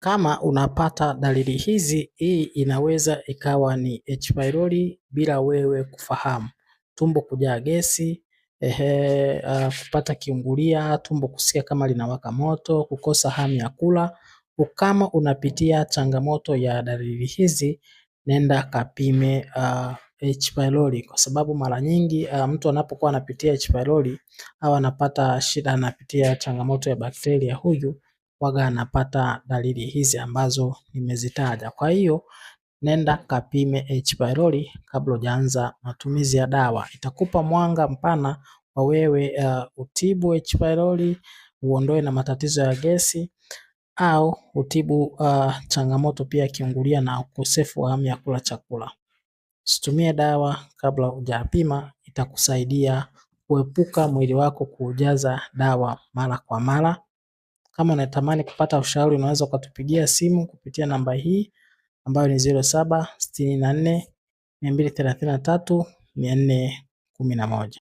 Kama unapata dalili hizi, hii inaweza ikawa ni H. pylori bila wewe kufahamu. Tumbo kujaa gesi, kupata kiungulia, tumbo kusikia kama linawaka moto, kukosa hamu ya kula. Kama unapitia changamoto ya dalili hizi, nenda kapime H. pylori, kwa sababu mara nyingi mtu anapokuwa anapitia H. pylori au anapata shida, anapitia changamoto ya bakteria huyu, waga anapata dalili hizi ambazo nimezitaja. Kwa hiyo nenda kapime H. pylori kabla hujaanza matumizi ya dawa. Itakupa mwanga mpana wa wewe utibu H. pylori, uondoe na matatizo ya gesi, au utibu changamoto pia kiungulia na ukosefu wa hamu ya kula chakula. Usitumie dawa kabla hujapima, itakusaidia kuepuka mwili wako kujaza dawa mara kwa mara. Kama unatamani kupata ushauri, unaweza ukatupigia simu kupitia namba hii ambayo ni 0764 233 411.